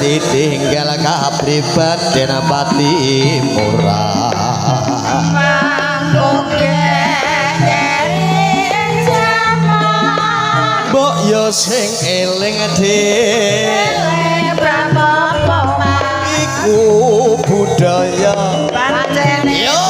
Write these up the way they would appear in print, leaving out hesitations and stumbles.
ditinggal kapribaden pati murah mbok yo sing eling iku budaya yo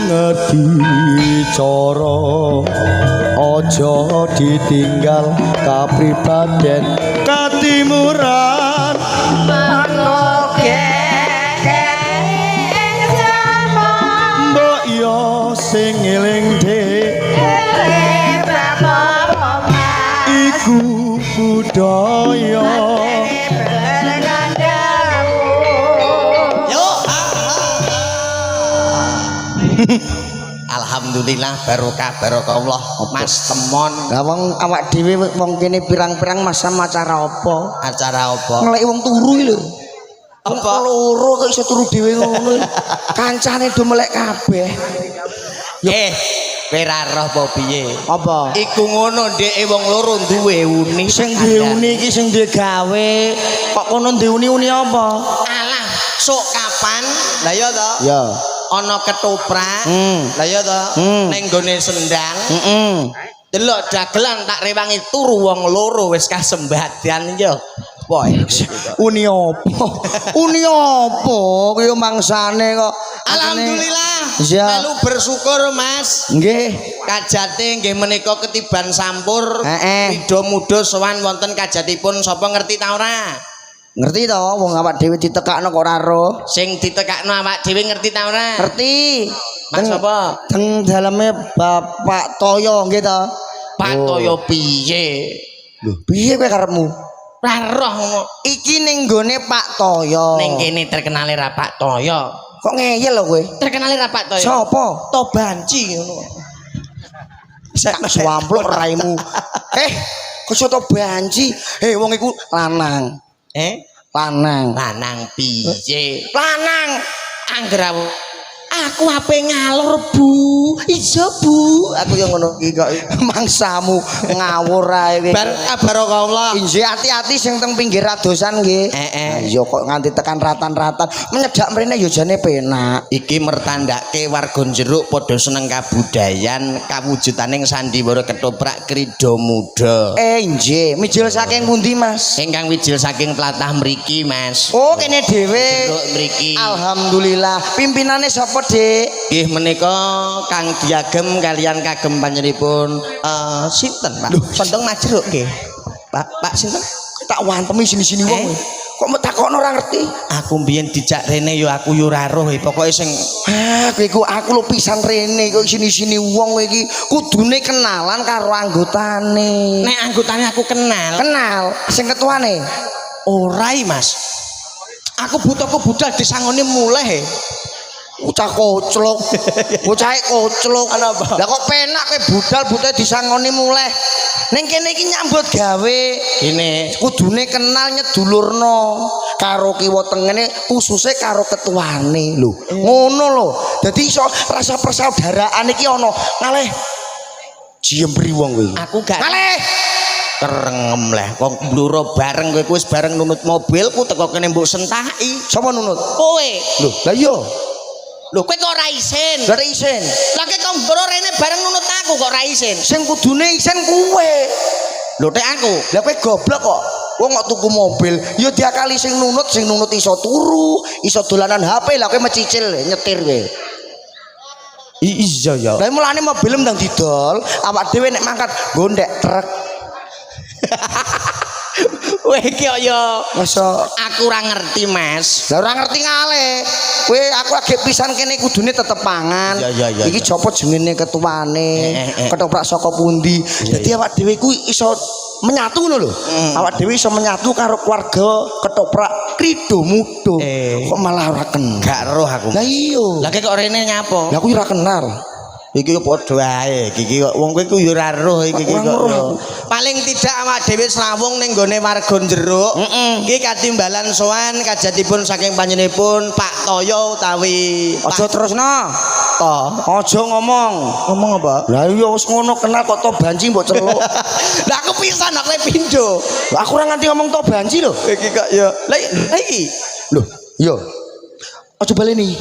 ngerti cara aja ditinggal kapribaden katimuran mbok yo sing eling iku budaya Alhamdulillah barokah Allah Mas Temon. Lah wong awak dhewe wong kene pirang-pirang masa acara apa? Acara apa? Ngeleki wong turu iki lho. Apa loro kok iso turu dhewe ngono. Kancane do melek kabeh. Kowe ra roh apa piye? Apa? Iku ngono ndeke wong loro duwe uni. Sing duwe uni iki sing duwe gawe. Kok kono duwe uni apa? Alah, sok kapan? Lah ya to? Ya. Ana ketoprak lah ya to ning gone sendang delok dagelan tak rewangi turu wong loro wis kasembadan ya boy uni apa uni apa kuwi mangsane kok alhamdulillah melu bersyukur Mas nggih kajate nggih menika ketiban sampur widha muda sowan wonten kajatipun sapa ngerti ta ora ngerti to wong awak dhewe ditekakno kok ora roh sing ditekakno awak dhewe ngerti ta ora ngerti Mas apa teng daleme Bapak Toyo nggih to Pak Toyo piye lho piye kowe karepmu ora roh iki ning gone Pak Toyo ning kene terkenale ra Pak Toyo kok ngeyel lho kowe terkenale ra Pak Toyo sapa Tobanci ngono sak swampluk raimu kok soto banci wong iku lanang lanang piye lanang angger aku ape ngalor Bu ijo Bu aku yang ngono iki kok mangsamu ngawur ae bar barokah injih ati-ati sing teng pinggir radosan nggih iya kok nganti tekan ratan-ratan menyedak mrene ya jane penak iki mertandake warga jeruk padha seneng kabudayan kawujudaning sandiwara ketoprak krida muda injih mijil saking pundi Mas ingkang wijil saking tlatah mriki Mas oh kene dhewe jeruk mriki alhamdulillah pimpinane sapa Dik nggih menika Kang Diagem kalian kagem panjenenganipun sinten Pak Sondong Majruk nggih Pak sinten tak wantemi sini-sini wong kok metakokno ora ngerti aku mbiyen dijak rene ya aku yo ora roh pokoke sing kowe iku aku lho pisan rene kok sini-sini wong kowe iki kudune kenalan karo anggotane nek anggotane aku kenal sing ketuane ora Mas aku butuhku budal disangoni muleh bocah koclok bocahe koclok lah kok penak kowe budal disangoni muleh ning kene iki nyambut gawe kene kudune kenal nyedulurno karo kiwa tengene khususnya karo ketuane lho ngono lho dadi iso rasa persaudaraan iki ana ngalih jiembri wong kowe aku gak ngalih kerengem lah kok bluro bareng kowe wis bareng nunut mobilku teko kene mbok sentaki sapa nunut kowe lho lah iya lho kowe kok ora isin ora isin lah kok mboro rene bareng nunut aku kok ora isin sing kudune isin kuwe lho tek aku lah kowe goblok kok wong kok tuku mobil ya diakali sing nunut iso turu iso dolanan HP lah kowe mecicil nyetir kowe iya ya lah mulane mobil ndang didol awak dhewe nek mangkat gondek truk Kowe iki ya masa aku ora ngerti, Mas. lah ora ngerti ngale. Kowe aku lagi pisan kene kudune tetep pangan. Iya. Iki copo jenenge ketuane, ketoprak saka pundi. Dadi awak dhewe ku iso menyatu ngono lho. Awak dhewe iso menyatu karo keluarga ketoprak Krido Mudo. Kok malah ora kenal. Gak roh aku. Lah iya. Lah kok rene nyapa? Lah aku ora kenal. Iki padha wae. Iki kok wong kowe ku yo ora roh iki kok. Paling tidak awak dhewe srawung ning gone warga jeruk. Iki katimbalan sowan kajatipun saking panjenenganipun Pak Toyo utawi Aja terusno. To. Aja ngomong. Ngomong apa? Lah iya wis ngono kenal kok to banci mbok celuk. Lah aku pisan nek pindho. Lah aku ora nganti ngomong to banci lho. Iki kok ya. Lah iki. Lho, iya. Aja baleni.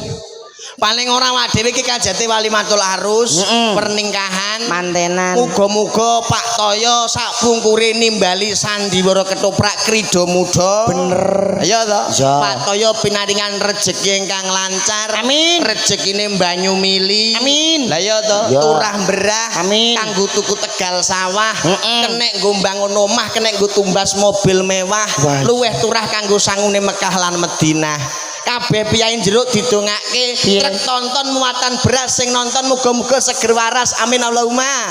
Paling ora awak dhewe iki kajate walimatul arus, pernikahan, Mantenan. Muga-muga Pak Toyo sak pungkure nimbali sandiwara ketoprak Krido Muda. Bener. Ayo to. Ya. Pak Toyo pinaringan rejeki ingkang lancar. Amin. Rezekine banyu mili. Amin. Lah ya to, Ya. turah berah. Amin. Kanggo tuku tegal sawah, kenek nggo mbangun omah, kenek nggo tumbas mobil mewah, Wah. luweh turah kanggo sangune Mekah lan Madinah. Kabeh piyain jeruk didongake trek tonton muatan beras sing nonton muga-muga seger waras amin Allahumma.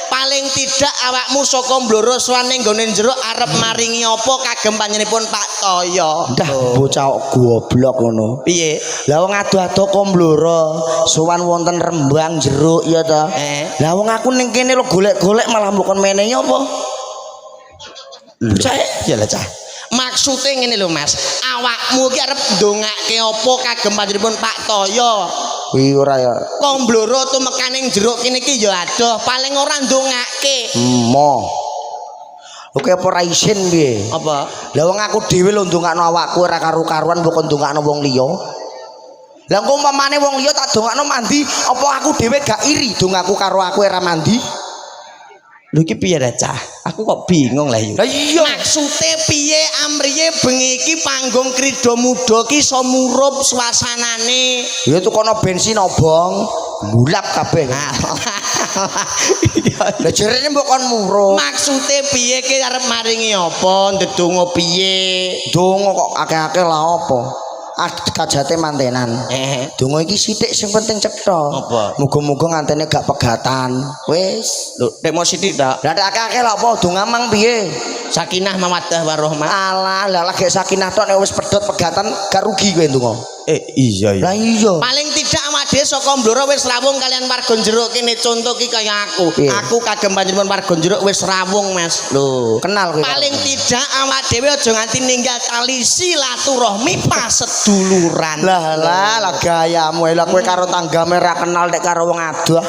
Paling tidak awakmu saka Blora sowan ning gone jeruk arep maringi apa kagem panjenenganipun Pak Toyo. Dah bocah kok goblok ngono. Piye? Lah wong ado-ado Komblora sowan wonten Rembang jeruk ya ta. Lah wong aku ning kene lho golek-golek malah mbok menehi apa? Cah, ya lah cah. Maksudnya ngene lho Mas, awakmu iki arep ndongake apa kagem panjenenganipun Pak Toyo? Kuwi ora ya. Komblora tumekaning jeruk kene iki ya adoh, paling ora ndongake. Mo. Oke apa ora isin piye? Apa? Lah wong aku dhewe lho ndongakno awakku ora karo-karuan mbok ndongakno wong liya. Lah engko umpamane wong liya tak ndongakno mandi, apa aku dhewe gak iri dongaku karo aku ora mandi? Lho iki piye ra cah? Aku kok bingung lah yo. Lah iya. Maksude piye amriye bengi iki panggung Krido Muda ki iso murup suasanane. Ya tukono bensin obong, bulak kabeh. Lah jarene mbok kon murup. Maksude piye ki arep maringi apa? Ndedonga piye? Donga kok akeh-akeh lah apa? Kajate mantenan. Donga iki sithik sing penting cetha. Apa? Muga-muga ngantene gak pegatan. Wis. Lho, nek mau sithik ta? Lah nek akeh-akeh lah apa? Donga mang piye? Sakinah mawaddah warahmah. Alah, lah lagi sakinah tok nek wis pedhot pegatan gak rugi kowe ndonga. Iya. Lah iya. Paling tidak awak dhewe saka Blora wis rawung kalian warga jeruk kene contoh ki kaya aku. Piye? Aku kagem panjenengan warga jeruk wis rawung, Mas. Lho, kenal kowe. Paling tidak awak dhewe aja nganti ninggal tali silaturahmi paseduluran. Lah gayamu lah kowe karo tanggame ra kenal nek karo wong adoh.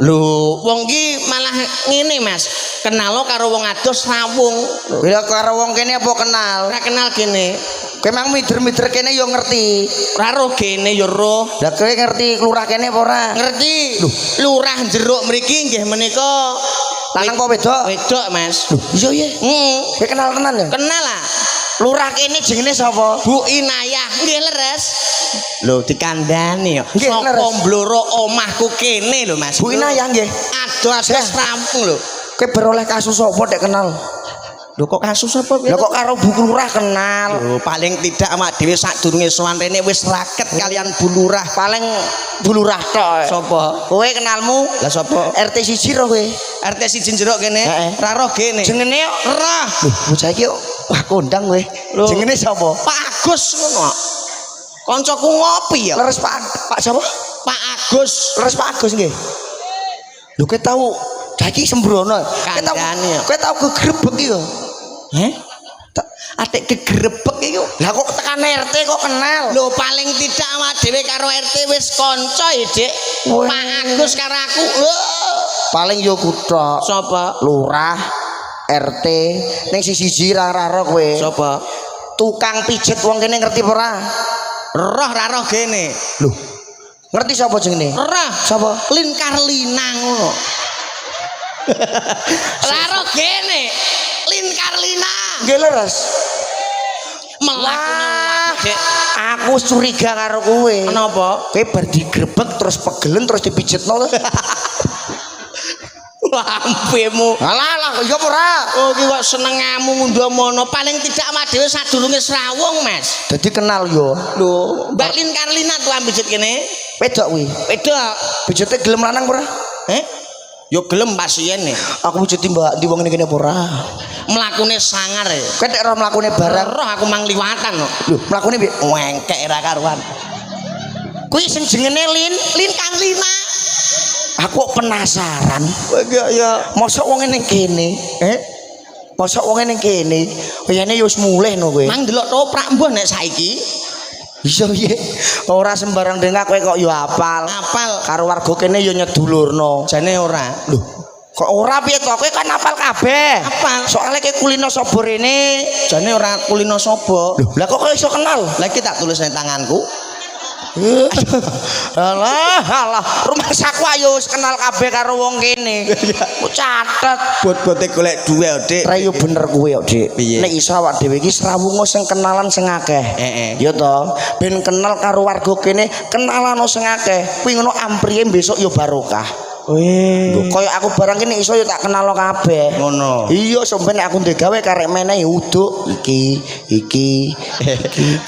Lho, wong ki malah ngene, Mas. Kenalo karo wong adoh rawung. Bila karo wong kene apa kenal? Ora kenal kene. Kowe mang mider-mider kene yo ngerti. Ora roh kene yo roh. Lah kowe ngerti lurah kene apa ora? Ngerti. Lurah jeruk mriki nggih menika Lanang apa wedok? wedok, Mas. Iya iya. Kowe kenal tenan ya? Kenal lah. Lurah kene jenenge sapa? Bu Inayah nggih leres. Lho dikandani yo. Nggih, leres. Saka Blora omahku kene lho, Mas. Bu Inayah nggih. Adoh-adoh rampung lho. Kowe beroleh kasus apa dek kenal? Lho kok kasus apa? Lah kok karo Bu Lurah kenal? Lho paling tidak awak dhewe sadurunge sowan rene wis raket kalian Bu Lurah. Paling Bu Lurah tok. Sapa? Kowe kenalmu? Lah sapa? RT 1 roh kowe. RT 1 jeruk kene. Heeh. Ra roh kene. Jenenge yo Rah. Loh, bocah iki kok wah kondang kowe. Loh. Jenenge sapa? Pak Agus ngono. Kancaku ngopi ya. Leres Pak sapa? Pak Agus. Leres Pak Agus nggih. Lho kowe tau saiki sembrono. Kandhane ya. Kowe tau gegrebek iki yo. Atik kegrebek iku. Lah kok tekan RT kok kenal? Lho paling tidak awak dhewe karo RT wis kanca ya, Dik. Weh. Pak Agus karo aku. Lho. Paling yo kutok. Sapa? Lurah RT ning siji ra kowe. Sapa? Tukang pijet wong kene ngerti apa ora? Roh ra roh kene. Lho. Ngerti sapa jenenge? Roh. Sapa? Lin Karlina ngono. Ra roh kene. Lin Karlina. Nggih leres. Melakukan Dik. Aku curiga karo kowe. Kenapa? Kowe bar digrebek terus pegelen terus dipijetno to. Lambemu. Alah, iya apa ora? Oh ki kok senengamu ngundha mono paling tidak awak dhewe sadurunge srawung Mas. Dadi kenal yo. Lho, Mbak Lin Karlina tuh ambijit kene. Wedok kuwi. Wedok. Bijute gelem lanang ora? Yo gelem pasien nih. Aku bijute Mbak di wong ngene apa ora? Mlakune sangar e. Kowe nek ora mlakune barang, Roh aku mang liwatan kok. lho, mlakune piye? Wengkek ra karuan. Kuwi sing jenenge Lin Karlina. Aku kok penasaran. Enggak ya. Mosok wong ning kene? Mosok wong ning kene? Oyane ya wis mulih no kowe. Mang delok toprak mbuh nek saiki. Iya piye? Ora sembarang dengak kowe kok ya apal. Apal Karo warga kene ya nyedulurno. jane ora. Lho, kok ora piye to? Kowe kan apal kabeh. Apal. Soale kowe kulino sapa rene. Jane ora kulino sapa. Lho, lah kok kowe iso kenal? Lah iki tak tulis nang tanganku. Alah, rumah saku ayo wis kenal kabeh karo wong kene. Ku catet. Bot-bote golek duwe, Dik. Ra yo bener kuwi yo, Dik. Piye? Nek iso awak dhewe iki srawunga sing kenalan sing akeh. Ya to, ben kenal karo warga kene, kenalan sing akeh. Kuwi ngono ampriye besok yo barokah. Lho, koyo aku barang kene iso yo tak kenal kabeh. Ngono. Iya, sampe nek aku ndek gawe karek meneh uduk iki.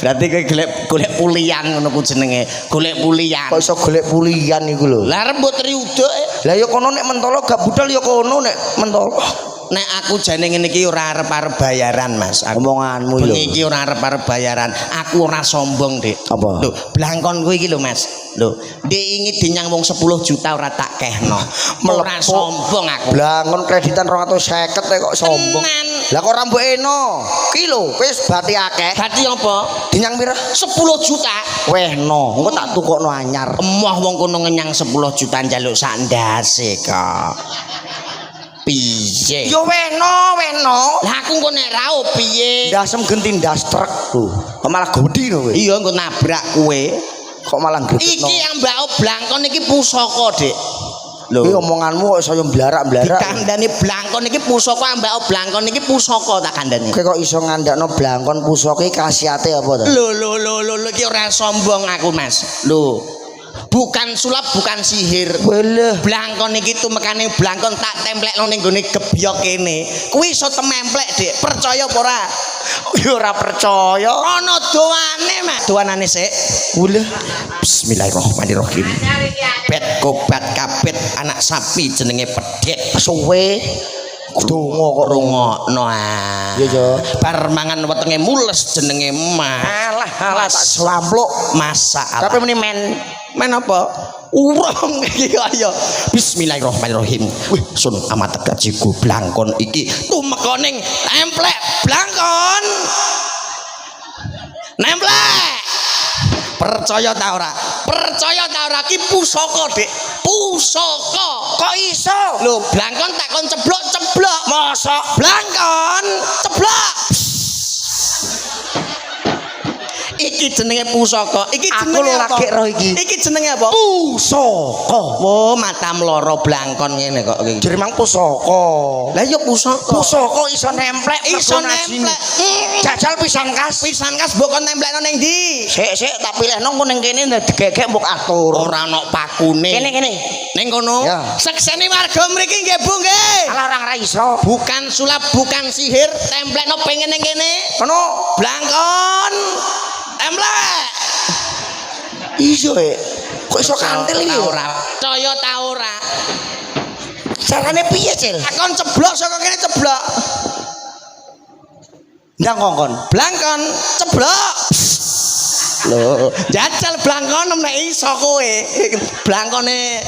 Berarti kowe golek pulian ngono ku jenenge. Golek pulian. Kok iso golek pulian iku lho. Lah rembut ri uduk. Lah ya kono nek mentolo gak budal ya kono nek mentolo. Nek aku jane ngene iki ora arep-arep bayaran, Mas. Omonganmu lho. Bengi iki ora arep-arep bayaran. Aku ora sombong, Dik. Apa? Lho, blangkon kuwi iki lho, Mas. Lho, Dik ingin dinyang wong 10 juta ora tak kehno. Ora sombong aku. Blangon kreditan 250 kok sombong. Tenan. Lah kok ora mbok eno. Ki lho, wis bati akeh. Berarti apa? Dinyang pira? 10 juta. Weh no, engko tak tukokno anyar. Emoh wong kono ngenyang 10 juta njaluk sak ndase kok. Piye? Yo weno. Lah aku engko nek ra piye? Ndasem genti ndas truk lho. Kok malah godi no kowe. Iya engko nabrak kowe. Kok malah gretno. Iki yang mbak blangkon iki pusaka, Dik. Kuwi omonganmu kok saya mblarak-mblarak. Dikandani blangkon iki pusaka, mbak blangkon iki pusaka tak kandhani. Kowe kok iso ngandakno blangkon pusaka iki khasiate apa to? Lho iki ora sombong aku, Mas. Lho. Bukan sulap, bukan sihir. Walah. Blangkon iki tumekane blangkon tak templekno ning gone gebyok kene. Kuwi iso tememplek, Dik. Percaya apa ora? Ya ora percaya. Ana doane, Mas. Doanane sik. Walah. Bismillahirrahmanirrahim. Bet kobat kapit anak sapi jenenge pedhet. Suwe donga kok Rungokno ah. Iya, Jo. Bar mangan wetenge mules jenenge mah. Alah tak slampluk. Masalah. Tapi meni men apa? Urung iki kaya. Bismillahirrahmanirrahim. Wih, sun amat gajiku blangkon iki tumekoning templek blangkon. Nemplek. Percaya ta ora? Percaya ta ora ki pusaka, Dik. Pusaka. kok iso? Lho, blangkon tak kon ceblok-ceblok. Mosok Blangkon ceblok. Iki jenenge pusaka. Iki Aku jenenge lho apa? lagi roh iki. Iki jenenge apa? Pusaka. Oh, matam loro blangkon ngene kok iki. Jadi mang pusaka. Lah ya pusaka. Pusaka iso nemplek. Iso mergo najine. nemplek. Jajal pisan kas. Pisan kas mbok kon nemplekno ning ndi? Sik tak pilihno engko ning kene digegek mbok atur. Ora ana pakune. Kene. Ning kono. Ya. Sekseni warga mriki nggih, Bu nggih. Alah ora iso. Bukan sulap, bukan sihir, templekno pengen ning kene. Kono Blangkon. Templek. iso kok iso kantil iki? Ora. Percaya ta ora? Carane piye, Cil? Takon ceblok saka kene ceblok. Ndang kongkon. Blangkon ceblok. Lho, jajal blangkon nek iso kowe. Blangkone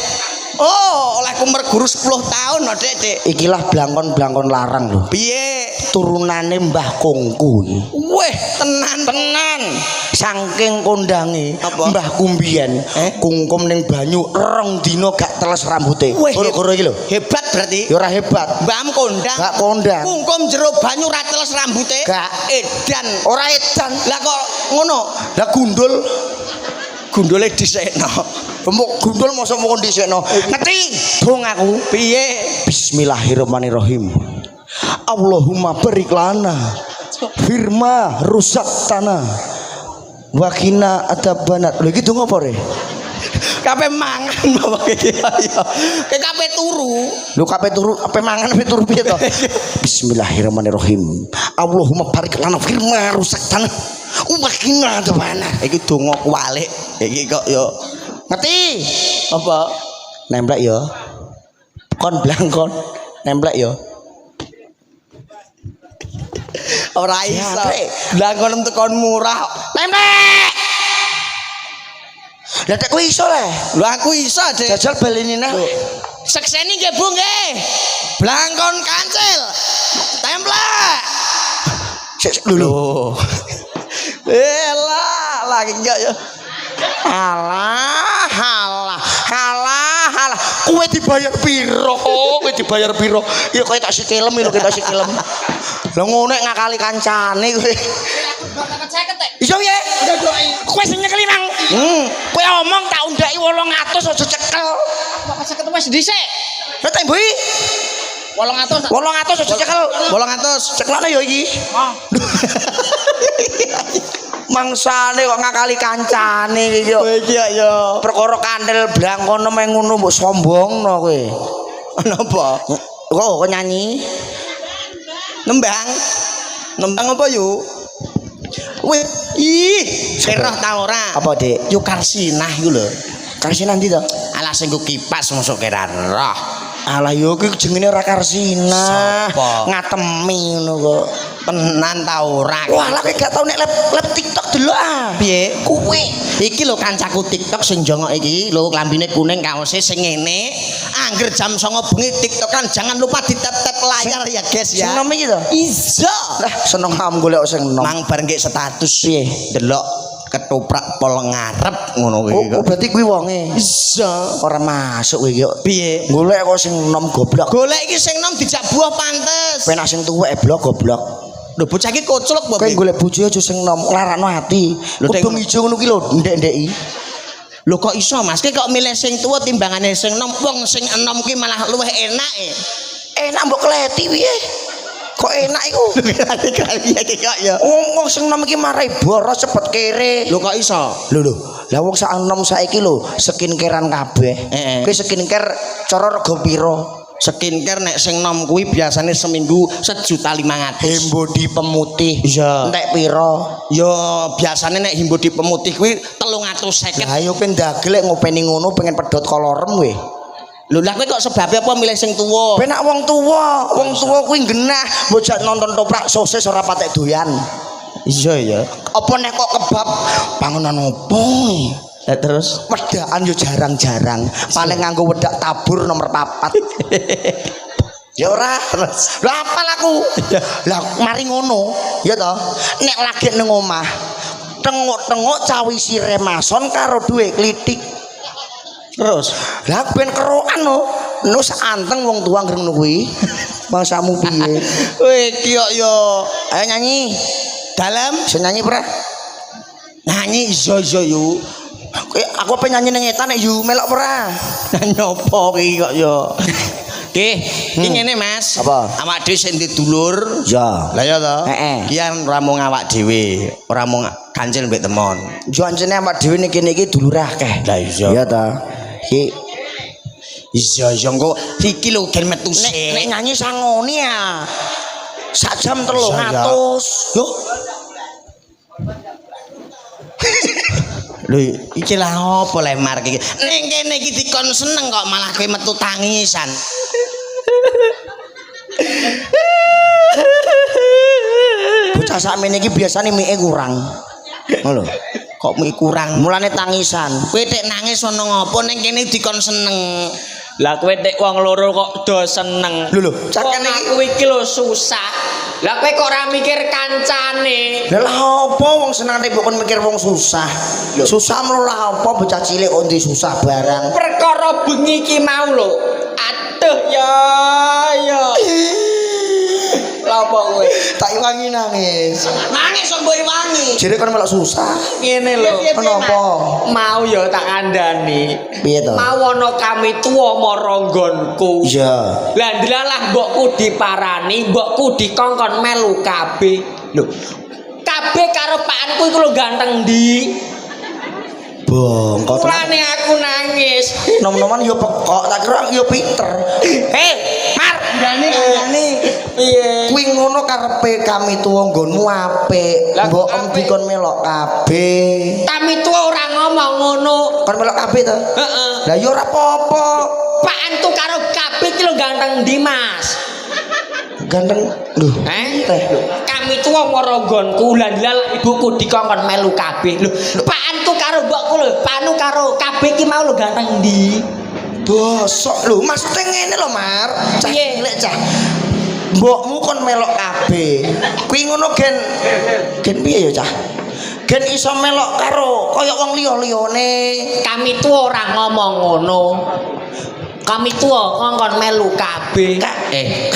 olehku merguru 10 tahun lho, Dik. Ikilah blangkon larang lho. Piye? Turunane Mbah Kongku iki. Weh, tenan. Saking kondange Apa? Mbah Kumbien kungkum ning banyu 2 dina gak teles rambute. Weh, Gara-gara iki lho. Hebat berarti. Ya ora hebat. Mbahmu kondang. Gak kondang. Kungkum jero banyu ra teles rambute. Gak. Edan. Ora edan. Lah kok ngono? Lah gundul. Gundule dhisikno. Pemuk gundul mosok mung dhisikno. Ngerti dong aku. Piye? Bismillahirrahmanirrahim. Allahumma barik lana firma rusak tanah wakina adabanat. Lho iki donga apa re? Kabeh mangan bapak iki ya. Kayak kabeh turu. Lu kabeh turu, kabeh mangan kabeh turu piye to? Bismillahirrahmanirrahim. Allahumma barik lana firma rusak tanah. Ubahina mana? Iki donga kuwalik. Iki kok ya Ngerti? apa? Nemblek ya. Kon blangkon. Nemblek ya. Ora iso. Jatre. Blangkon tekon murah. Nemblek. Lah tek kowe iso le. Lho aku iso, Dik. Jajal baleni neh. Sekseni nggih Bu nggih. Blangkon kancil. Templek. Sik lho. Lagi enggak ya. Halah. Kowe dibayar piro? Kowe dibayar piro? Ya kowe tak sikilem lho, kita sikilem. Lah ngono nek ngakali kancane kowe. Iso piye? Kowe sing nyekeli nang. Kowe omong tak undaki 800 aja cekel. Bapak saya ketemu dhisik. Lah tak mbui. 800. 800 aja cekel. 800. Ceklane ya iki. Oh. Mangsane kok ngakali kancane iki yo. Kowe iki ya. Perkara kandel blangkono meh ngono mbok sombongno kowe. Napa? Kok nyanyi? Nembang. Nembang apa yuk? Wih, ih, serah ta ora? Apa, Dik? Yo Karsinah iku lho. Karsi nanti to? Alah sing ku kipas masuk kira roh. Alah yo ki jenenge ra Karsina. Sapa? Ngatemi ngono kok. Tenan ta ora? Wah, lah kowe gak tau nek lep TikTok delok ah. Piye? Kuwe. Iki lho kancaku TikTok sing jongok iki lho klambine kuning kaose sing ngene. Angger jam 09.00 bengi TikTokan jangan lupa ditep-tep layar ya guys Sing ya. nom iki to? Iso. Lah seneng ham golek sing nom. Mang bareng ke status piye? Delok ketoprak pol ngarep ngono kuwi Oh, kok. berarti kuwi wonge. Iso. Ora masuk kowe iki kok. Piye? Golek kok sing nom goblok. Golek iki sing nom dijak buah pantes. Penak sing tuwek blok goblok. Lho bocah iki koclok Kowe bae. golek bojo aja sing nom larakno ati. Lho, Dek, Kudung ijo ngono ki lho, ndek-ndeki. Lho kok iso Mas? Ki kok milih sing tuwa timbangane sing nom. Wong sing enom ki malah luwih enak e. Enak mbok kleti piye? Kok enak iku? Kali iki kok ya. Wong sing nom iki marai boros cepet kere. Lho kok iso? Lho. Lah wong sak enom saiki lho skincarean kabeh. Heeh. Kowe skincare cara rega pira? Skincare nek sing nom kuwi biasane seminggu 1.500.000. Hembodi pemutih. Iya. Entek pira? Yo biasane nek himbo di pemutih kuwi 350. Lah ayo kowe ndagel ngopeni ngono pengen pedhot kolorem kowe. Lho lah kowe kok sebabnya apa milih sing tuwa? Penak wong tuwa kuwi genah bocah nonton toprak sosis ora patek doyan. Iya ya. Apa nek kok kebab panganan opo? Lah terus Wedakan yo jarang-jarang. Paling nganggo wedak tabur nomor 4. Ya ora terus. Lah apal aku. Lah mari ngono, ya toh. Nek lagi ning omah, tengok-tengok cawi siremason karo duwe klitik. terus Lah ben kerokan no. No anteng wong tua ngrung kuwi. Bangsamu piye? weh iki kok yo Ayo nyanyi. dalam Bisa nyanyi ora? nyanyi iso yuk. Kowe aku pengen nyanyi ning etan nek yu melok ora? Nyopo iki kok yo. Oke, iki ngene Mas. Apa? Awak dhewe sing dulur. Ya. Lah ya to. Heeh. Iki kan ora mung awak dhewe, ora mung kancil mbek temon. Jo anjene awak dhewe ning kene iki dulur akeh. Lah iya. Iya ta. Iki Iya iya engko iki lho gen metu nek sik. nyanyi sangoni ya. Sak jam 300. Yo. Lho iki lah apa lemar iki. Ning kene iki dikon seneng kok malah kowe metu tangisan. Bocah sakmene iki biasane mike kurang. Ngono lho. Kok mik kurang. Mulane tangisan. Kowe tek nangis ono ngopo ning kene dikon seneng. Lah kowe tek wong loro kok do seneng. Lho lho, Wong cakene iki. aku iki lho susah. Lah kowe kok ora mikir kancane. Lah apa wong seneng nek bukan mikir wong susah. Susah mlo lah apa bocah cilik kok ndi susah barang. Perkara bengi iki mau lho. Aduh ya. Lah apa kowe? Tak iwangi nangis. Nangis sombo wangi. Jere kon melok susah. Ngene lho. Kenapa? Mau ya tak kandhani. Piye to? Mau ana kami tuwa marang nggonku. Iya. Lah ndelalah mbokku diparani, mbokku dikongkon melu kabeh. Lho. Kabeh karo pakanku iku lho ganteng ndi? bongkot. Mulane aku nangis. Nom-noman yo pekok, tak kira yo pinter. Mar, Gani. Piye? kuwi ngono karepe kami tuwa nggonmu apik. Lah, Mbok em apik. dikon melok kabeh. Kami tua ora ngomong ngono. Kon melok kabeh to? Heeh. Lah yo ora apa-apa. Pak Antu karo kabeh ki lho ganteng ndi, Mas? Ganteng. Lho, Teh, kami tua moronggonku lan ibuku dikongkon melu kabeh. Lho, Pak Antu karo mbokku lho, Pak Anu karo kabeh ki mau lho ganteng ndi? bosok lho, maksudnya ngene lho, Mar. Cah Piye? cilik cah. Mbokmu kon melok kabeh. Kuwi ngono gen piye ya, Cah? Gen iso melok karo kaya wong liya-liyane. Kami tua ora ngomong ngono. Kami tua ngongkon melu kabeh.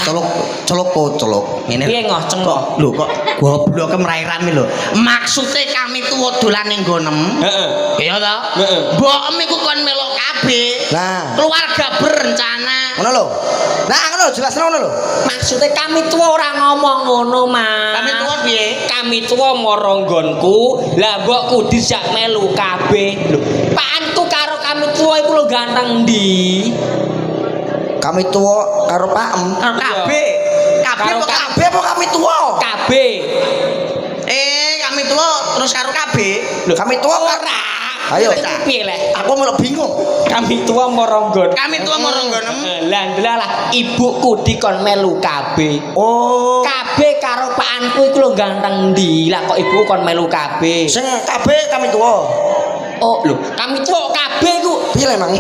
Celuk. Ngene. Piye ngoh cengok? Lho kok gobloke mrairami lho. Maksude kami tuwa dolan ning nggonem. Heeh. Iya ta? Heeh. Mbokem iku kon melok kabeh. Nah, Keluarga berencana. ngono lho. Nah, ngono jelas ngono lho. Maksudnya kami tua ora ngomong ngono, Mas. Kami tuwa piye? Kami tua moronggonku, lah mbokku dijak melu kabeh. Lho, Pak Antu karo kami tua iku lho ganteng ndi? Kami tuwa karo Pakem. Kabeh. Kabeh Karo kok Kabeh apa kami tuwa? Kabeh. kami tuwa terus karo kabeh. Lho, kami tuwa Ora. Ayo, Itu Cak. piye le? Aku malah bingung. Kami tua moronggon. Kami tuwa moronggonem. Lah ndelalah ibuku dikon melu kabeh. Oh, Kabeh karo Pak Antu iku lho ganteng ndi? Lah kok ibu kon melu kabeh? sing kabeh kami tuwa. Oh, lho, kami tua kabeh iku. Piye emang?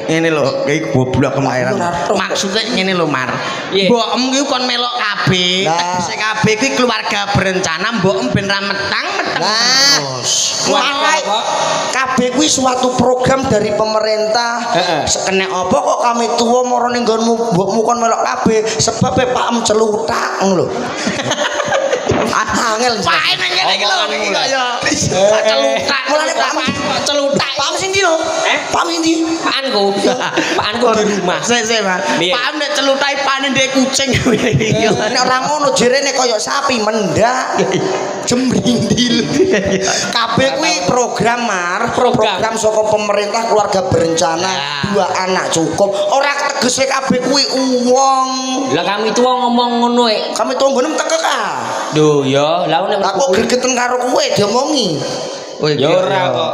Ngene lho, iki goblok kemairan. Maksudnya ngene lho, Mar. Iya. Mbokem kuwi kon melok kabeh. Lah. Tegese kabeh kuwi keluarga berencana, mbokem ben ra metang-meteng Nah. terus. Mulai kabeh kuwi suatu program dari pemerintah. Heeh. Sekene apa kok kami tuwa mara ning nggonmu mbokmu kon melok kabeh sebab Pakem celutak ngono lho. Angel. Pae nang ngene iki lho, iki kok ya. Celutak. Mulane Pakem celutak. Pakem sing ndi lho? Pakem sing ndi? Paanku. Paanku di rumah. Sik, Mas. Piye? Pak nek celutahe pane ndek kucing. Nek ora ngono jerene kaya sapi mendak. Jembrindil. Kabeh kuwi program Mar, Program. saka pemerintah keluarga berencana, Ya. 2 anak cukup. Ora tegese kabeh kuwi uwong. Lah kami tua ngomong ngono Kami tuwa nggonem tekek ah. Duh ya, lah nek Aku gregeten karo kowe diomongi. ya ora kok.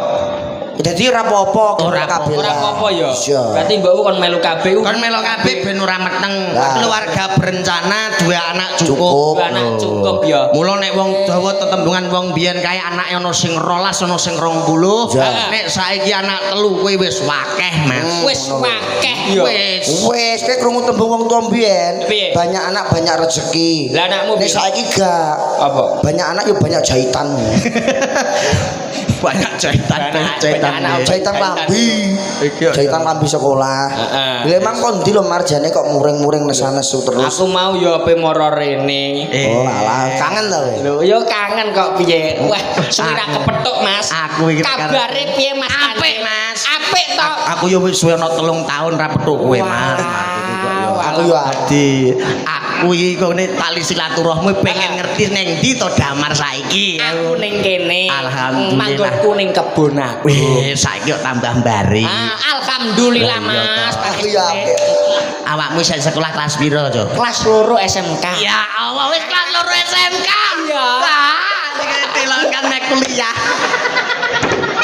Dadi ora apa-apa Ora kabeh. Ora apa-apa ya. Iya. Berarti mbokku kon melu kabeh. Kon melok kabeh ben ora meteng. Lah. Keluarga berencana, 2 anak Cukup. cukup. Anak cukup ya. Mula nek wong Jawa tetembungan wong biyen kae anake ana sing 12, ana sing 20. Ya. Nek saiki anak 3 kuwi wis wakeh, Mas. Wis wakeh ya. Wis. Wes kowe krungu tembung wong tuwa mbiyen, Piye? banyak anak banyak rezeki. Lah anakmu Nek piye? saiki gak. Apa? Banyak anak yo banyak jahitan. Banyak jahitan, Banyak anak. Jahitan lambi. Iki Jahitan lambi sekolah. Heeh. Lha emang kon ndi lho marjane kok muring-muring nesanesu terus. Aku mau ya ape moro rene. Oh alah, kangen ta kowe? Lho, ya kangen kok piye. Wah, suwira kepethuk, Mas. Aku iki Kabare piye, Mas? Apik, Mas. Apik to. Aku yo wis suwe ana 3 tahun ra petuk kowe, Mas. Aku yo Dadi aku iki kok tali silaturahmi pengen ngerti ning ndi to damar saiki. Aku ning kene. Alhamdulillah. Manggonku ning kebon aku. Wis saiki kok tambah mbari. Alhamdulillah, Oh, iya, Mas. toh. Aku yo apik. Awakmu isih sekolah kelas piro, Jo? Kelas 2 SMK. Ya Allah, wis kelas 2 SMK. Iya. Wah, dilongkan nek kuliah.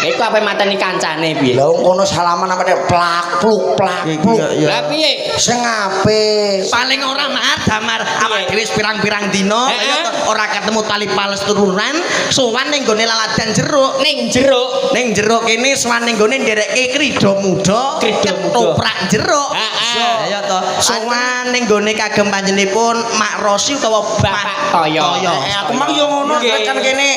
Iku apa mateni kancane piye? Lah wong kono salaman apa nek plak pluk plak pluk. Lah piye? Sing apik. Paling ora mat damar awak dhewe pirang-pirang dina ora ketemu tali palesturunan sowan ning gone laladan jeruk. Ning jeruk. Ning jeruk kene sowan ning gone nderekke krida muda, ketoprak jeruk. Heeh. Ya to. Sowan ning gone kagem panjenenganipun Mak Rosi utawa Bapak Toyo. Aku mang yo ngono Nggih. tekan kene.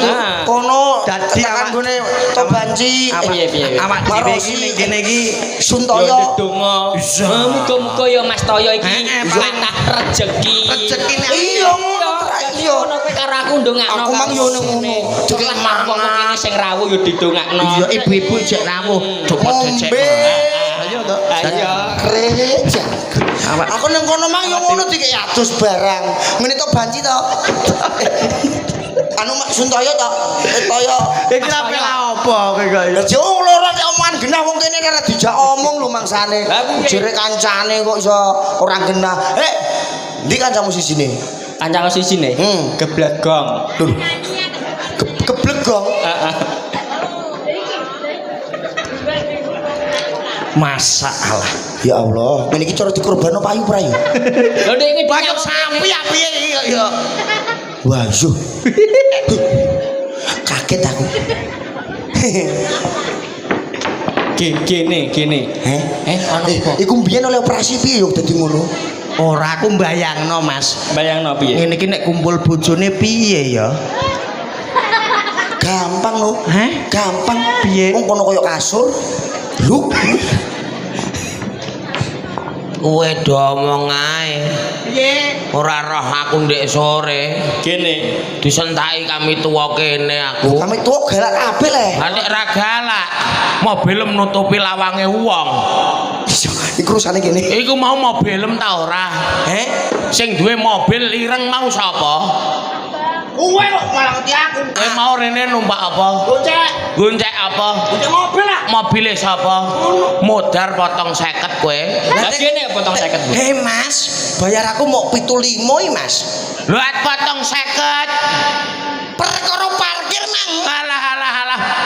Ah. Kono Dadi tekan awak- gone to banci. Piye. Awak dhewe iki ning kene iki Suntoyo. Donga. Muga-muga ya Mas Toyo iki patah rezeki. rezekine Iya ngono. Iya. Ngono kowe karo aku ndongakno. Aku mang yo ngono. Dikek wong kene sing rawuh yo didongakno. iya ibu-ibu jek rawuh copot cek. Ngombe. Ayo to. Ayo. Gereja. Awak Aku nang kono mang yo ngono dikek adus barang. Ngene to banci to. anu Suntoyo to. Toyo. Iki ra pela apa kowe kok ya. Ya jek loro nek omongan genah wong kene ora dijak omong lho mangsane. Jere kancane kok iso ora genah. Ndi kancamu sisine? Kancaku sisine. Geblegong. Lho. Geblegong. Heeh. Masalah. Ya Allah, ngene iki cara dikorbano payu prayu. Lho nek iki Banyak sapi ya piye iki ya. Wah, yo. Kaget aku. gene. Ono apa? Iku mbiyen oleh operasi piye yo dadi ngono? Ora aku mbayangno Mas. Bayangno piye? Ngene iki nek kumpul bojone piye ya? Gampang lho. Hah? Gampang Piye? Wong kono koyo kasur. Lho. Kowe do omong ae. Piye? Ora roh aku ndek sore. Gene. Disentaki kami tuwa kene aku. Kami tuwa galak kabeh le. Lah nek ra galak, mobil menutupi lawange wong. Iku rusane kene. Iku mau mobil ta ora? Sing duwe mobil ireng mau sapa? Kowe kok malah ngerti aku. Kowe mau rene numpak apa? Gocek. Goncek apa? Gocek mobil lah. Mobile sapa? Modar potong 50 kowe. Lah gene potong 50. Hei Mas, bayar aku mau 75 Mas. Lho potong 50. Perkara parkir Mang. Alah.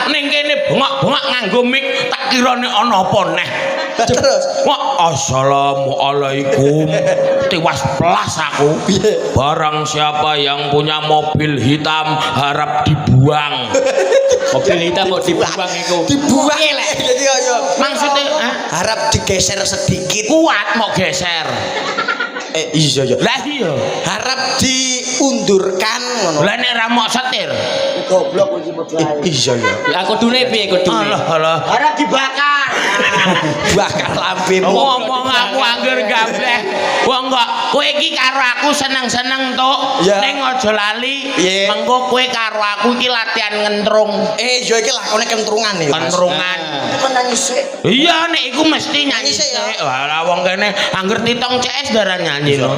Ning kene bengok-bengok nganggo mik tak kirane ana apa neh. Terus Wah, assalamualaikum. Tiwas pelas aku. Barang siapa yang punya mobil hitam harap dibuang. Mobil hitam mau dibuang iku. dibuang lek. Jadi ayo. Maksudnya Harap digeser sedikit. kuat mau geser. Iya ya. Lah iya. Harap diundurkan ngono. Lah nek ra mok setir. Goblok iki padha ae. Iya ya. Ya kudune piye kudune? Alah. Harap dibakar. Bakar lambemu. Ngomong aku angger gableh. Wong kok kowe iki karo aku seneng-seneng tok. Ya. Ning aja lali. Iya. Mengko kowe karo aku iki latihan ngentrung. Yo iki lakone kentrungan ya. Mas. Kentrungan. Kok nangis sik? Iya nek iku mesti nyanyi Nyanyi sik, ya. sik. Walah wong kene angger titong CS darah nyanyi no.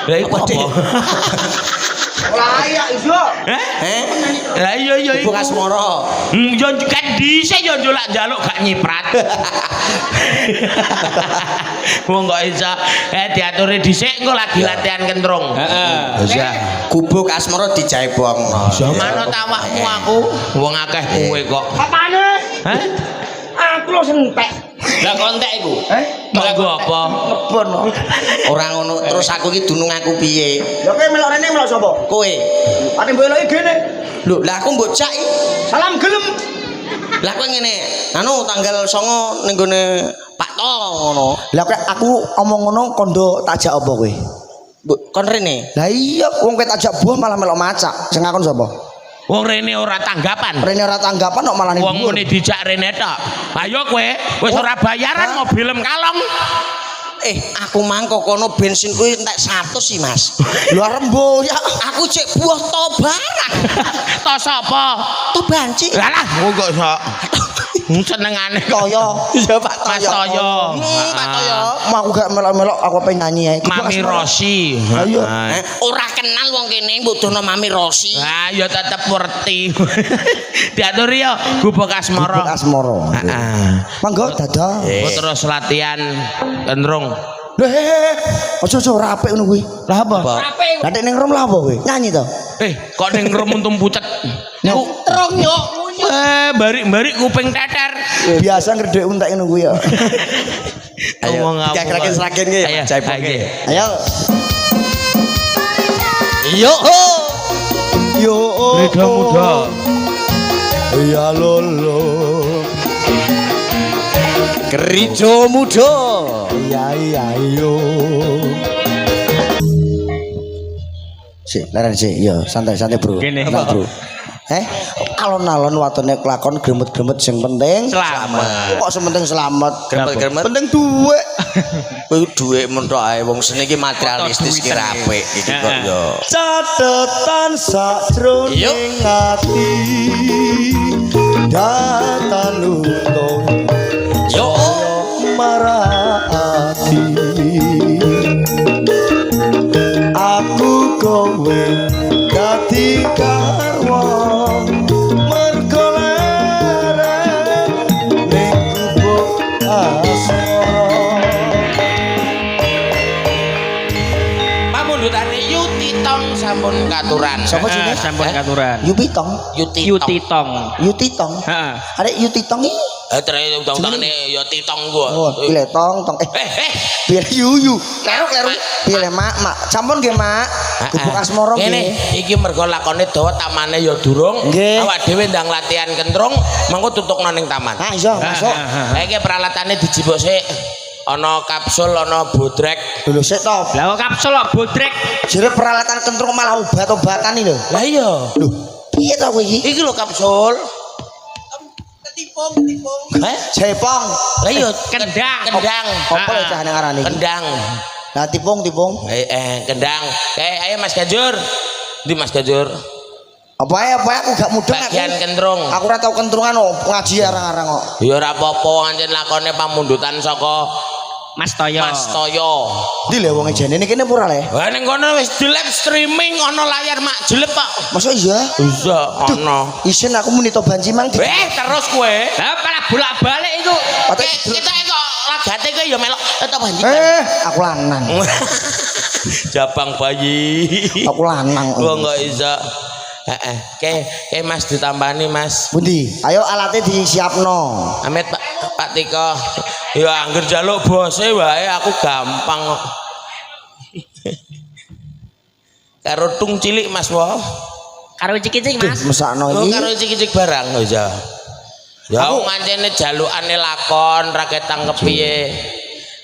Lah iku apa? Layak iso. Lah iya iku. Ibu Kasmoro. Yo kan dhisik yo njolak-njaluk gak nyiprat. Wong kok iso diaturi dhisik engko lagi latihan kentrung. Heeh. Ya. Gubuk Kasmoro dijaebong. Zamano tawahmu aku wong akeh kowe kok. Apane? Hah? Aku lho sentek. Lah kontek iku. Nggo apa? Ngebon. Ora ngono, terus aku iki dunung aku piye? Ya kowe melok rene melok sapa? Kowe. Ate mbok eloki gene. Lho, lah aku mbok cak iki. Salam gelem. Lah kowe ngene, anu tanggal 9 ning gone Pak To ngono. Lah kowe aku omong ngono kondo tajak apa kowe? Mbok kon rene. Lah iya wong kowe tajak buah malah melok macak. Sing ngakon sapa? Wong rene ora tanggapan. Rene ora tanggapan kok malah ning Wong muni dijak rene tok. Ayo kowe wis ora bayaran mobilem kalong. Aku mangko kono bensin kuwi entek 100 sih, Mas. Lho rembo ya. Aku cek buah to barang. To sapa? To banci. Lah kok iso. Senengane Toyo. Iya Pak Mas Toyo. Toyo. Pak Toyo. Mau aku gak melok-melok aku pengen nyanyi ae. Mami Rosi. Ayo. Ora kenal wong kene mbudono Mami Rosi. Ah ya tetep werti. Diaturi ya Gubuk Asmara. Gubuk Asmara. Heeh. Mangga dadah. Terus latihan kentrung. Aja rapik ngono kuwi. Lah apa? Rapik. Lah nek ning rom lah apa kowe? Nyanyi to? Kok ning rum untung pucet. Terong yo. Barik-barik kuping teter. Biasa ngredek untek ngono kuwi ya. Ngomong apa? Diakraken-sraken ki ya, jaibake. Ayo. Yo ho. Yo. Muda muda. Ya lolo. Gerijo muda. Iya yo. Sik, leren sik. Yo, santai-santai, Bro. Gini. Tenang, Bro. Alon-alon watone kelakon gremet-gremet sing penting Selamat. Kok sing penting selamat. Gremet-gremet. Penting duit. Kuwi dhuwit mentok ae wong seni iki materialistis ki apik iki kok yo. Catetan sajroning ati datan lutung Yo. marati aku kowe dadi karwa sampun katuran. Sapa jenenge? Sampun katuran. Yupitong. Yuti Tong. Yutitong. Heeh. Arek Yutitong iki. Terus utang-utangane ya titong gua. Oh, pilih tong tong. Pilih yuyu. Kleru. Pilih mak. Sampun nggih, Mak. Gubuk asmara Ngene, nggih. iki mergo lakone dawa tamane ya durung. Nggih. Awak dhewe ndang latihan kentrung, mengko tutukno ning taman. Ah, iya, masuk. Iki peralatane dijibuk sik. Ana kapsul, ana bodrek. Lho sik to. Lah kapsul kok bodrek. Jere peralatan kentrung malah obat-obatan iki lho. Lah iya. Lho, piye to kowe iki? Iki lho kapsul. Tipung. Jepong. Lah iya Kendang. Kendang. Apa lho cahane ngarani iki? Kendang. Lah tipung. Kendang. Ayo Mas Gajur. Di Mas Gajur. Apa ae aku gak mudeng aku. Bagian kentrung. Aku ora tau kentrungan kok, ngaji arang-arang kok. Ya ora apa-apa anjen lakone pamundutan saka Mas Toyo. Mas Toyo. Ndi le wong jane ini kene pura le. Wah ning kono wis di live streaming ana layar mak jelek kok. Masa iya? Bisa ana. Isin aku muni to banci mang. Terus kowe. Lah malah bolak-balik iku. Kita kok lagate kowe ya melok tetep banjir. Aku lanang. Jabang bayi. Aku lanang. Gua enggak bisa. Kayak Mas ditambani Mas. Bundi, ayo alatnya disiapno. Amit Pak Tiko. Ya angger jaluk bose wae aku gampang kok. Karo tung cilik Mas wo. Karo cicik Mas. Mesakno Oh iki. karo cicik barang oh ya. Ya Aku- ngancene jalukane lakon ra ketang kepiye.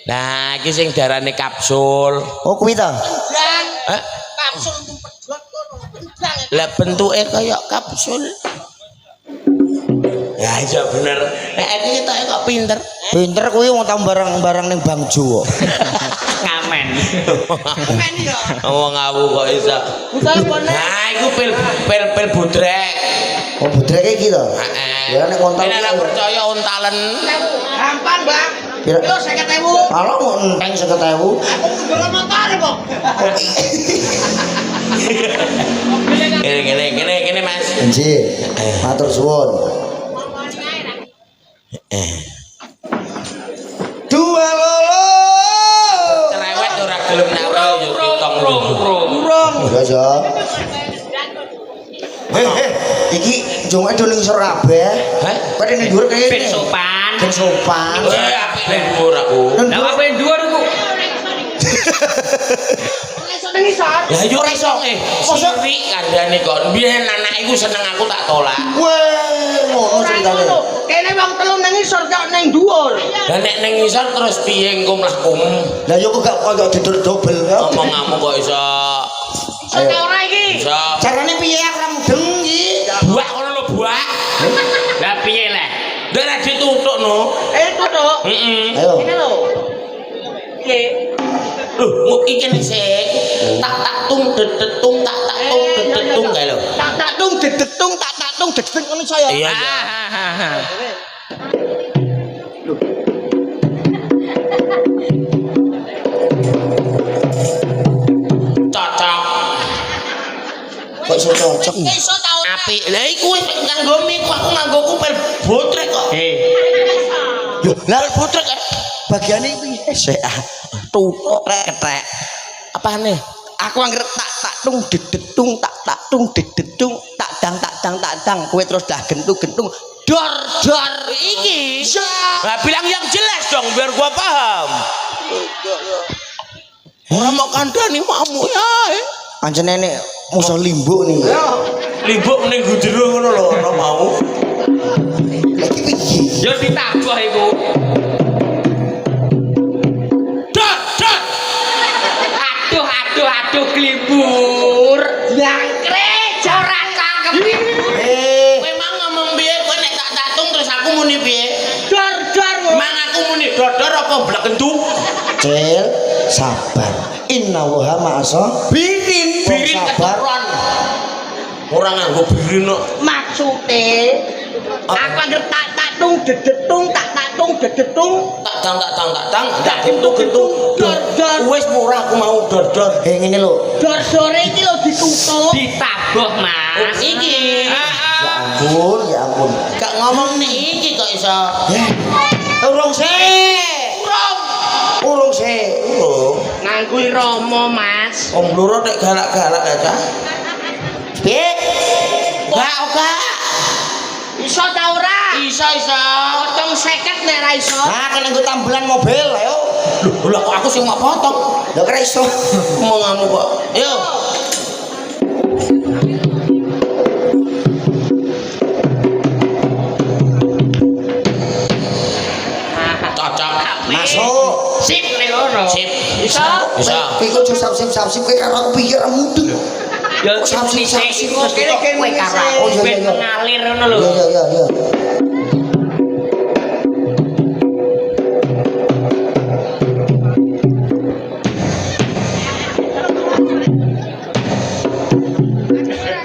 Nah, iki sing darane kapsul. Oh kuwi ta. Hah? Kapsul pedhot kono. Lah bentuke kaya kapsul. Ya iya bener. Nek iki ketoke kok pinter. Pinter kuwi wong tau barang-barang ning Bangjo kok. Ngamen. Wong ngawu kok iso. Nah, iku pil budrek. Oh budreke iki to. Ya nek kontal. Nek ora percaya untalen. Gampang, Bang. Pira? Yo 50.000. Kalau mau enteng 50.000. Aku ndelok motor kok. Gini Mas. Enji. Matur suwun. Dua lolo. Cerewet ora gelem nawa yo kitong Urung. Ya ya. Iki jonge do ning isor kabeh. Hah? Kowe ning dhuwur kene. Ben sopan. Ben sopan. Apik ning dhuwur aku. Lah apa yang dhuwur iku? Lah yo ora iso sirik kandhane kon. Biyen anak iku seneng aku tak tolak. Weh, ngono ceritane. Kene wong telu nang isor kok ning dhuwur. Lah nek ning ngisor terus piye engko mlakum? Lah yo kok gak koyo didur dobel kok. Omonganmu kok iso Iso ta ora iki? iso Carane piye aku ora mudeng iki? buak ngono lho buak. Lah piye lah? Nek ditutukno. Tutuk. Heeh. Ayo. Ini lho. Piye? Lho, iki sik. Tak tung dedetung tak tung dedetung kae lho. Tak tung dedetung tak tung dedetung ngono saya. Iya iya. Cocok. Kok iso cocok iki? Iso ta ora? Apik. Lah iku nganggo miku aku nganggo kupel botrek kok. Lho, lah Botrek kan. bagiane piye? Sik ah. Tutuk ketek. Apane? Aku anggere tak tung dedetung tak tung dedetung tak dang kowe terus dah gentung dor Iki. Nah, bilang yang jelas dong biar gua paham. Ora mau kandhani makmu ya. pancene nek musuh limbuk nih. Limbuk ning gudero ngono lho ora mau. Lagi piye? Yo ditabuh iku. Dot. Aduh glibur. Jangkrik ora cangkem. Kowe mang ngomong piye kowe nek tak tatung terus aku muni piye? Dor. Mang aku muni dodor apa blek kentu? Cil, sabar. Inna waha ma'asa Birin sabar. keteron. Ora nganggo birin kok. Maksude aku anggere tak tung dedetung tak tung dedetung Tak tang ndak gentu. dor. Wis murah aku mau dodor. Ngene lho. Dor-dore iki lho ditutup. Ditabuh Mas. Iki. Ya ampun. Gak ngomong nih iki kok iso. Urung sik. Urung sik. Nganggo Rama, Mas. Wong bluro nek galak-galak ya, Cah. Piye? Oga. Iso ta ora? Iso. Potong 50 nek ra iso. Nah, kena nggo tambelan mobil, ayo. Lho kok aku sing mau potong. Lho kira iso. Omonganmu kok. Ayo. Cocok. Masuk. Sip nek ngono. Sip. Iso. Bisa. Kowe kok sap-sap kowe karo aku pikir mudeng. Ya Sap-sap terus kowe karo aku Oh, iya, ben iya. ngalir ngono lho.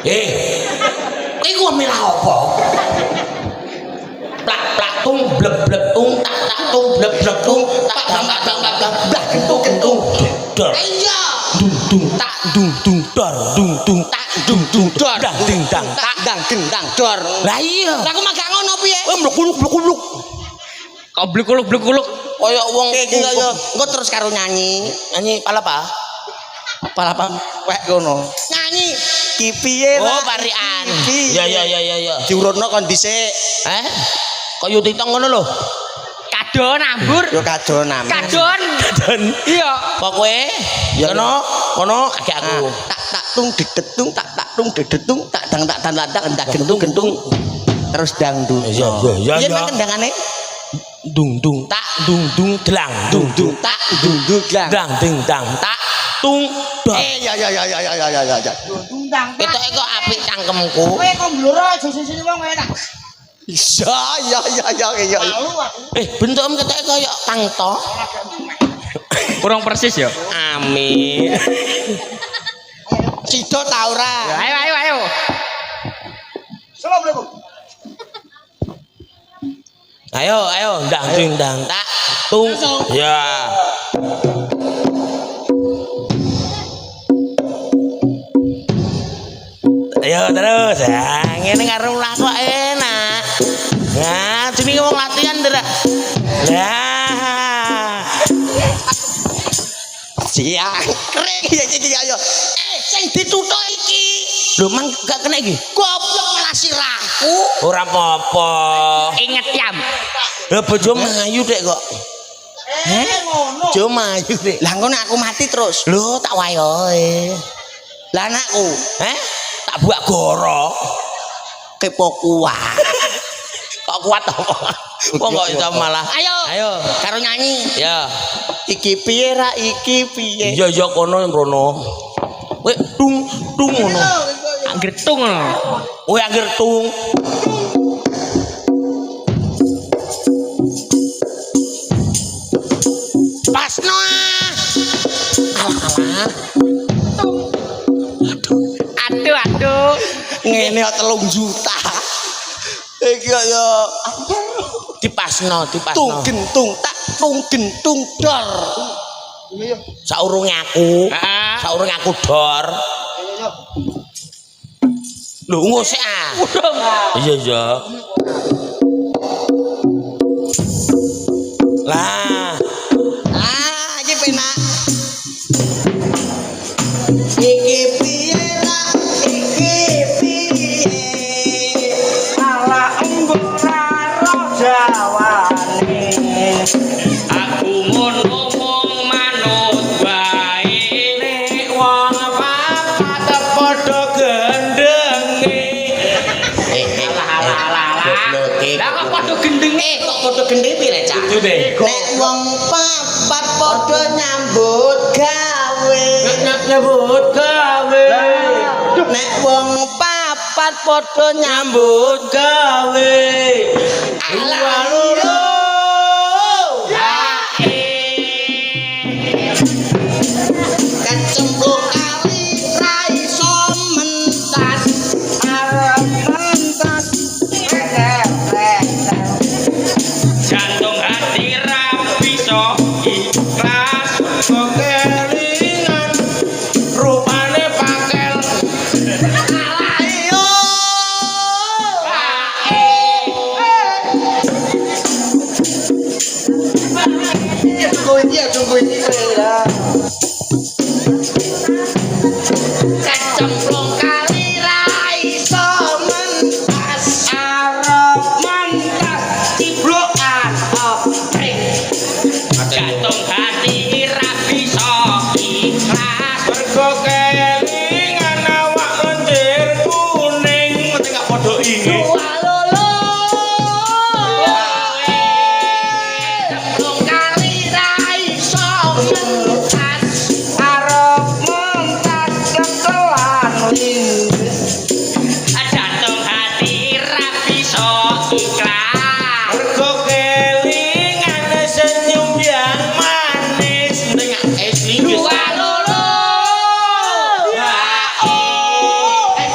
Iya. Iku milah apa? Plak tung blek tung tak tung blek tung tak blak kentung. Dor. Iya. Dung tak dung dor tak dung dor. Dang ding dang Tak dang gendang dor. Lah iya. Lah aku mah gak ngono piye? Mlekuluk. Kok blek-blek. Kaya wong Iki yo engko terus karo nyanyi. nyanyi palapa? Palapa wek ngono. Nyanyi ki piye Oh, Pak? parian. Ki. Ya. Diurutno kon dhisik. Kaya titong ngono lho. Kadon ambur. Yo kadon nami. Kadon. Iya. Kok kowe? Ya, Kono agak aku. Tak tung dedetung tak tung dedetung tak dang tak gentung terus dangdut. Iya. Iya mah kendangane. Dung tak dung delang Dung tak dundut lang. dang ding dang tak tung dor. Ya. Ketoke kok apik cangkemku. kok bluro aja sini wong enak. Iya. Bentukem ketoke kaya tangto. Kurang persis ya. Amin. Sido ta ora? Ayo. Ayo dang ding dang tak tung. Ya. Ayo terus ya. Ngene karo lah kok enak. Nah, jenenge wong latihan ndak. Lah. Siangkrek iki ayo. Sing dituthuk iki. Lho mang gak kena iki. Goblok malah sirahku. Ora apa-apa. Ingat yam. Lho bojo mayu dek kok. Ngono. Bojo mayu dek. Lah ngono aku mati terus. Lho tak wayohe. Lah anakku Tak buak goro. kepo kuat. Kok kuat apa? Kok kok iso malah. Ayo. Karo nyanyi. Ya. Iki piye ra iki piye? Iya kono mrono. Kowe tung ngono. Angger tung ngono. Kowe anggere tung. Pasno. Alah. Aduh. Ngene kok 3 juta. Iki yo Dipasno. tung gentung dor. Saurunge aku. Heeh. Saurunge aku dor. Lho ngosek ah. Iya. Lah. Iki penak. Iki piye ra iki piye? Ala embora jawane. Aku ngono mung manut wae. Nek wong papat padha gendenge. Alah. Gobloke. Lah kok padha gendenge? Kok padha gendhe piye Cak? Dene. Nek wong papat padha nyambut gawe. Nyebut gawe. Nek wong papat padha Nyambut gawe. Alah. Kecemplung kali ra iso mentas. Jantung hati ra bisa ikhlas. Kelingan rupane pakel. Alah iyo. mentas ciblokan opring jantung hati ra bisa ikhlas mergo kelingan awak lendir kuning mesti gak padha ini walolo cemplung kali ra iso mentas arep mentas kekelan jantung hati ra bisa ikhlas mergo kelingan senyum yang manis tengah esling walolo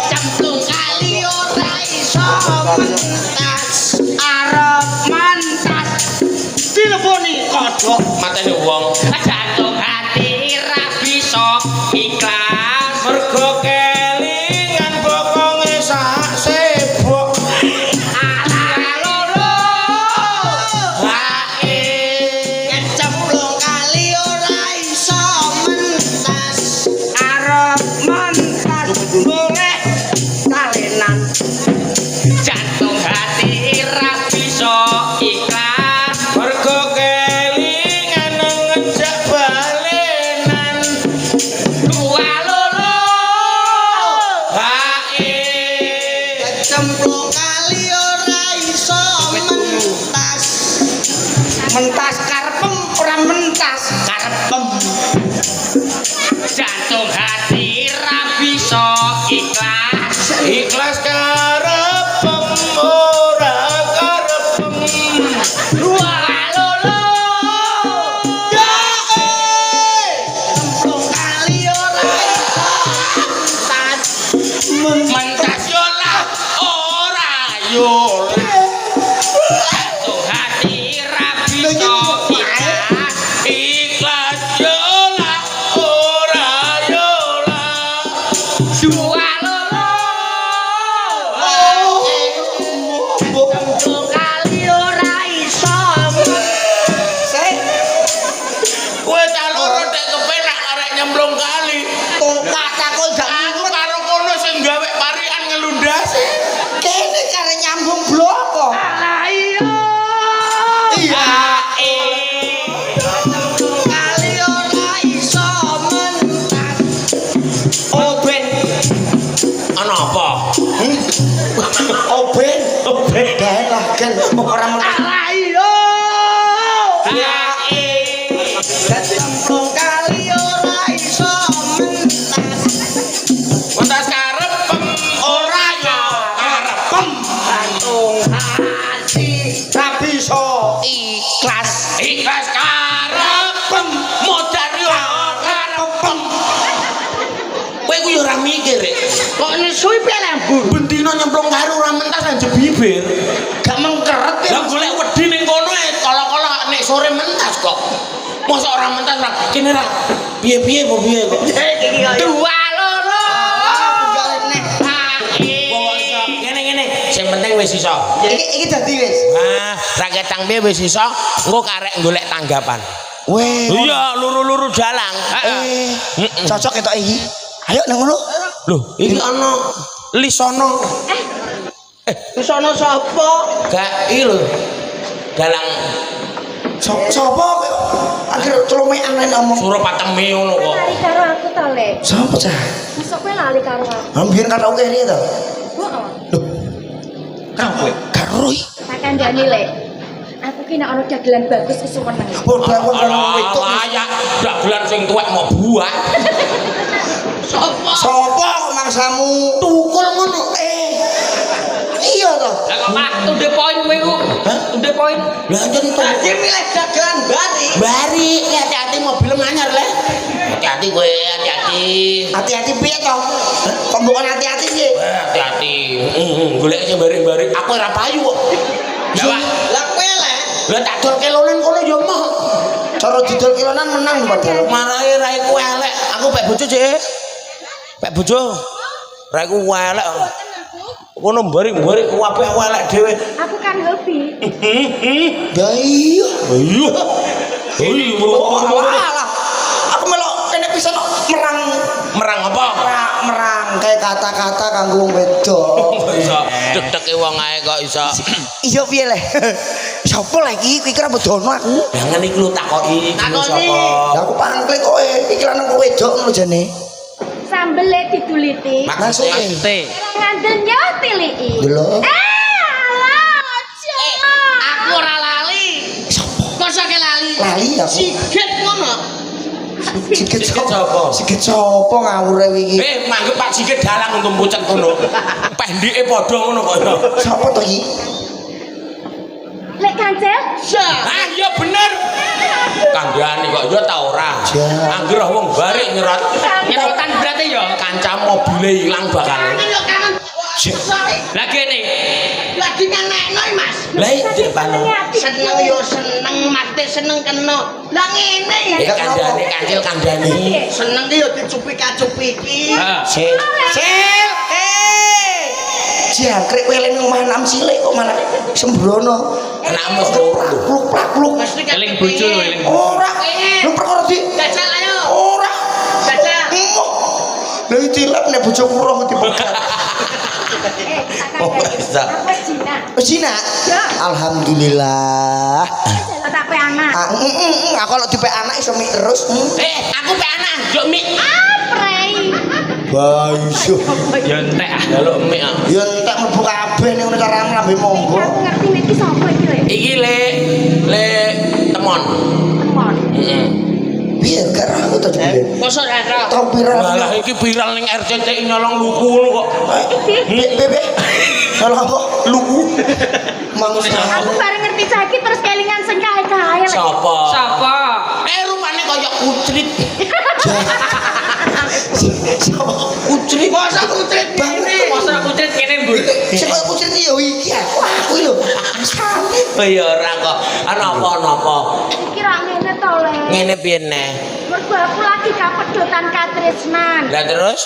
cemplung kali ora iso mentas arep mentas teleponi kodhok matane wong jantung hati ra bisa ikhlas mergo kelingan bokonge sak sibuk alolo hae cemplung kali ora iso mentas arep mentas boleh kalenan jantung hati ra bisa ikhlas mergo kelingan ngejak balenan walolo hae cemplung kali ora iso mentas mentas karepem ora mentas karepem jantung hati ra bisa ikhlas ikhlas karepem ora karepem walolo ya cemplung kali ora iso mentas mentas yo lah ora yo jantung hati ra bisa ikhlas ikhlas yo lah ora yo lah walolo cemplung kali ora iso kowe tak loro tek kepenak arek nyemplung kali tongkat takon gak aku karo kono sing gawe parian ngelundasi kene kare nyambung blok kok alah iya kali ora iso mentas oben ana apa oben Gae lah kan ora alah iya cemplung kali ora iso mentas mentas karepem ora yo karepem jantung hati ra bisa ikhlas ikhlas karepem modar yo karepem kowe ku yo ora mikir kok nisui piye lembur bendina nyemplung karo ora mentas nang bibir gak mengkeret lah golek wedi ning kono kala-kala nek sore mentas kok mosok ora mentas ra kene ra piye-piye apa piye kok dua loro ngene sing penting wis iso iki dadi wis. nah ra ketang piye wis iso engko karek golek tanggapan Weh. iya luru-luru dalang Cocok ketok iki. Ayo nang ngono. lho iki ana lisono sono sapa gak iki lho dalang Sopo akhir celumekan ae ngomong. suruh patemi ngono kok Lali karo aku ta, Le. Sopo cah? Masuk kowe lali karo aku. Hampir karo kene to. Heeh. Kowe karo iki. Tak kandhani, Le. Aku ki nek ana dagelan bagus kesuweneng. Padha aku ngomong alah wedok. layak dagelan sing tuwek mau buah sapa Sopo kok mangsamu? tukul ngono Iya to. lah kok Pak tunde poin kowe ku tunde poin lah jan dadi milih dagelan bari bari hati-hati mobil anyar le hati-hati kowe hati-hati Hati-hati piye to? Kok bukan hati-hati piye? hati-hati golek sing bari-bari aku ora payu kok lah kowe le lah tak dol kelonan kono yo mah Cara didol kilonan menang lho padahal. marahe raiku elek aku pek bojo sih pek bojo raiku elek kono mbari-mbari kabeh elek dhewe Aku kan hobi. Ya iya. ayo Alah. Aku melok kene pisan merang merang apa merang kayak kata-kata kanggo wong wedok. Kok iso deg-dege wong ae kok iso. Iya piye le? Sopo lagi iki kira bedono aku. Jangan iki lu takoki jeneng sapa. Lah aku pangklik kowe iklan kok wedok ngono jane. Sambele dituliti. Maksude. Ngandel yo tiliki. Delok. Alah, aja. Aku ora lali. Masa ke lali? Lali aku. Siget ngono. Sikit sapa? sapa? Sikit sapa ngawure iki? Mangke Pak Sikit dalang untuk pucet ngono. Pendike padha ngono kok. Sapa to iki? Lek kancil? Ah iya bener. Kandhane kok ya ta ora. Jan. Angger wong barik nyerot. Nyerotan berarti ya. Kanca mobile ilang bakal. Yo kangen. Lah kene. Lagi ngenekno Mas. Lah iki pano. Seneng yo seneng, mate seneng kena. Lah ngene ya. Kandhane kancil kandhane. Seneng ki yo dicupi-kacupi iki. Ha. Sil. Sil, Jangkrik weleng omah enam cilik kok malah sembrono. Anakmu loro. Pluk-pluk. mesti kan Eling bojo lho eling. Ora. Lu perkara di Jajal ayo. ora. Jajal. Lha iki tilap nek bojoku roh dipegat. Oh, bisa. Apa Cina? Wis Cina? Ya. Alhamdulillah. Tak pe anak. Aku kalau dipek anak iso mik terus. Aku pe anak, yo mik. Prei. Baiso. Ya entek ah. Jaluk mik ah. Ya entek mlebu kabeh ning ngono cara lambe monggo. Aku ngerti iki sapa iki lek. Iki le temon. Temon. Heeh. Piye karo aku to jebule? Mosok ra. Tau pira? Malah iki viral ning RCTI nyolong luku ngono kok. Bebe. Kalau apa? Lugu. Mangsa. Aku bareng ngerti saiki terus kelingan sing kae-kae lek. Sapa? Sapa? Rupane kaya kucrit. Kucrit. Mosok kutrit Banget. Masa aku crit kene, Bu. Sing kaya kucrit iki ya iki aku lho. Sane. Oh ya ora kok. Napa-napa. Iki ra ngene to le. Ngene piye neh? Mergo aku lagi kapedotan katresnan. Lah terus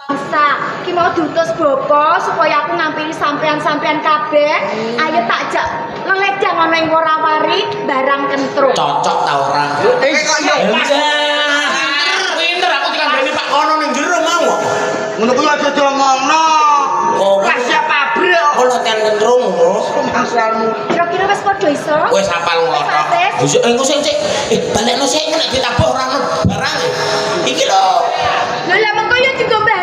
Bangsa, ki mau diutus Bapak supaya aku ngampiri sampean-sampean kabeh. Ayo tak jak leledang ana ing warawari barang kentrung. cocok ta ora? Kok yo Pinter aku dikandani Pak Kono ning jero mau. ngono kuwi aja diomongno. Oh, Rahasia pabrik. kok latihan kentrung ngono. Masalmu. Kira-kira wis padha iso? Wis hafal ngono. Wis engko sing cek balekno sik nek ditabuh ora ono barang. Iki lho. Lha lha mengko yo digo Mbah